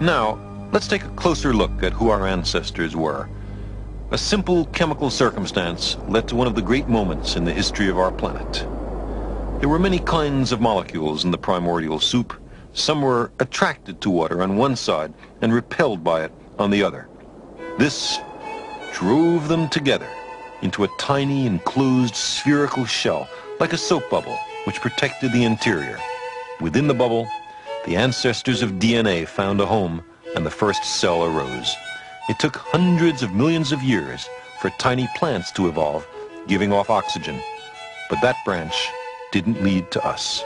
Now, let's take a closer look at who our ancestors were. A simple chemical circumstance led to one of the great moments in the history of our planet. There were many kinds of molecules in the primordial soup. Some were attracted to water on one side and repelled by it on the other. This drove them together into a tiny enclosed spherical shell, like a soap bubble, which protected the interior. Within the bubble, the ancestors of DNA found a home, and the first cell arose. It took hundreds of millions of years for tiny plants to evolve, giving off oxygen. But that branch didn't lead to us.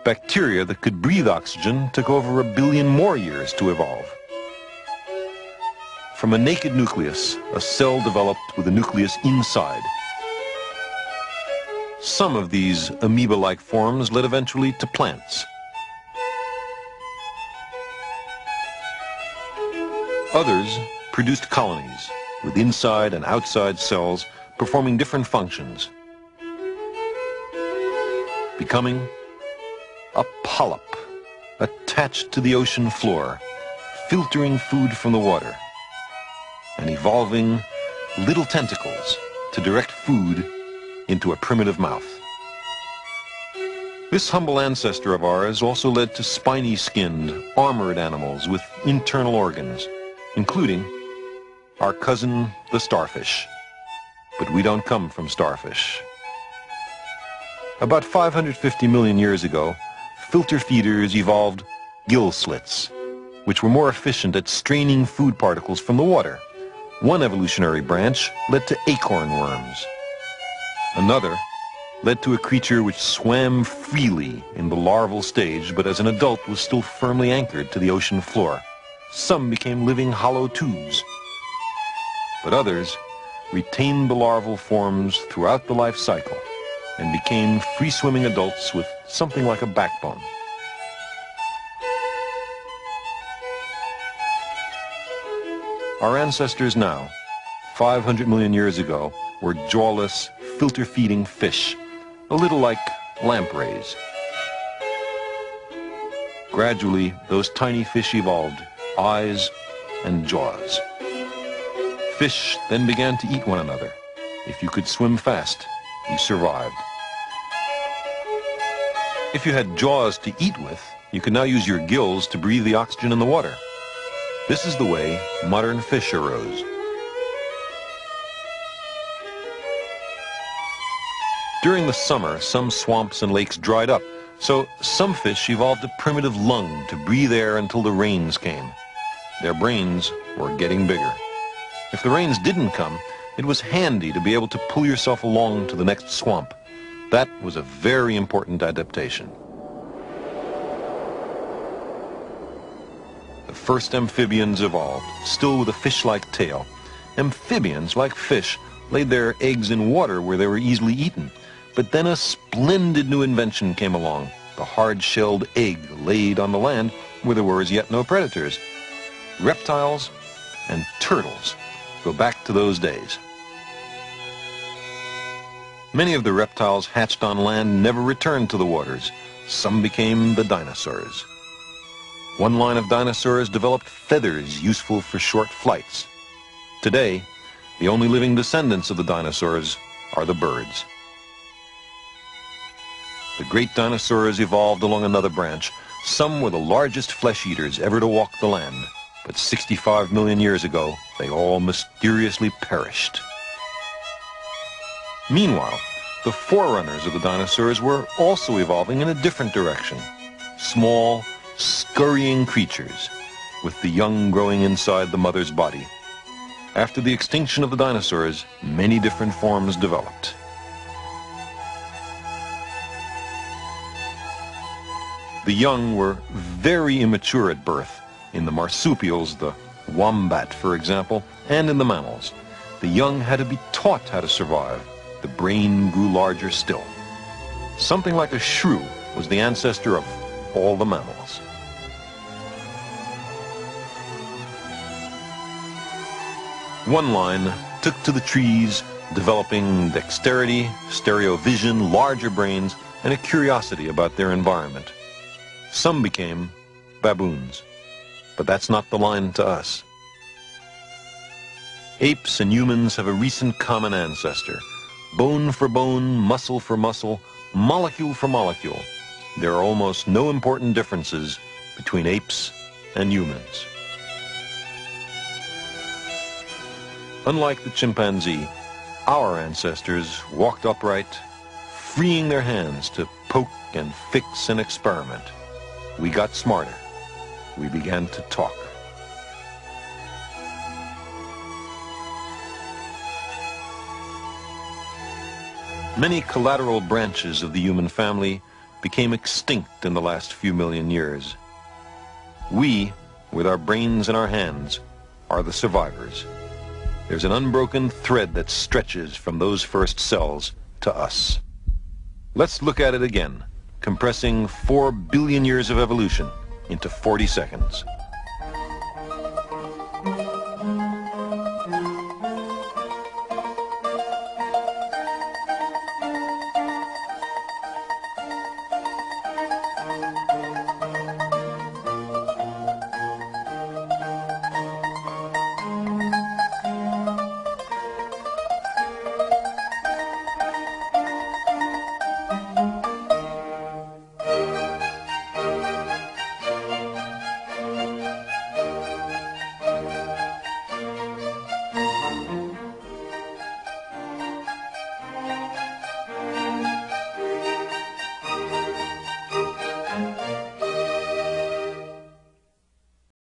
Bacteria that could breathe oxygen took over 1 billion more years to evolve. From a naked nucleus, a cell developed with a nucleus inside. Some of these amoeba-like forms led eventually to plants. Others produced colonies, with inside and outside cells performing different functions, becoming a polyp attached to the ocean floor, filtering food from the water, and evolving little tentacles to direct food into a primitive mouth. This humble ancestor of ours also led to spiny-skinned, armored animals with internal organs, including our cousin, the starfish. But we don't come from starfish. About 550 million years ago, filter feeders evolved gill slits, which were more efficient at straining food particles from the water. One evolutionary branch led to acorn worms. Another led to a creature which swam freely in the larval stage, but as an adult was still firmly anchored to the ocean floor. Some became living hollow tubes, but others retained the larval forms throughout the life cycle and became free-swimming adults with something like a backbone. Our ancestors now, 500 million years ago, were jawless, filter-feeding fish, a little like lampreys. Gradually, those tiny fish evolved eyes and jaws. Fish then began to eat one another. If you could swim fast, you survived. If you had jaws to eat with, you could now use your gills to breathe the oxygen in the water. This is the way modern fish arose. During the summer, some swamps and lakes dried up, so some fish evolved a primitive lung to breathe air until the rains came. Their brains were getting bigger. If the rains didn't come, it was handy to be able to pull yourself along to the next swamp. That was a very important adaptation. The first amphibians evolved, still with a fish-like tail. Amphibians, like fish, laid their eggs in water where they were easily eaten. But then a splendid new invention came along, the hard-shelled egg laid on the land where there were as yet no predators. Reptiles and turtles go back to those days. Many of the reptiles hatched on land never returned to the waters. Some became the dinosaurs. One line of dinosaurs developed feathers useful for short flights. Today, the only living descendants of the dinosaurs are the birds. The great dinosaurs evolved along another branch. Some were the largest flesh-eaters ever to walk the land. But 65 million years ago, they all mysteriously perished. Meanwhile, the forerunners of the dinosaurs were also evolving in a different direction. Small, scurrying creatures, with the young growing inside the mother's body. After the extinction of the dinosaurs, many different forms developed. The young were very immature at birth. In the marsupials, the wombat, for example, and in the mammals. The young had to be taught how to survive. The brain grew larger still. Something like a shrew was the ancestor of all the mammals. One line took to the trees, developing dexterity, stereovision, larger brains, and a curiosity about their environment. Some became baboons. but that's not the line to us. Apes and humans have a recent common ancestor. Bone for bone, muscle for muscle, molecule for molecule. There are almost no important differences between apes and humans. Unlike the chimpanzee, our ancestors walked upright, freeing their hands to poke and fix and experiment. We got smarter. We began to talk. Many collateral branches of the human family became extinct in the last few million years. We, with our brains in our hands, are the survivors. There's an unbroken thread that stretches from those first cells to us. Let's look at it again, compressing 4 billion years of evolution into 40 seconds.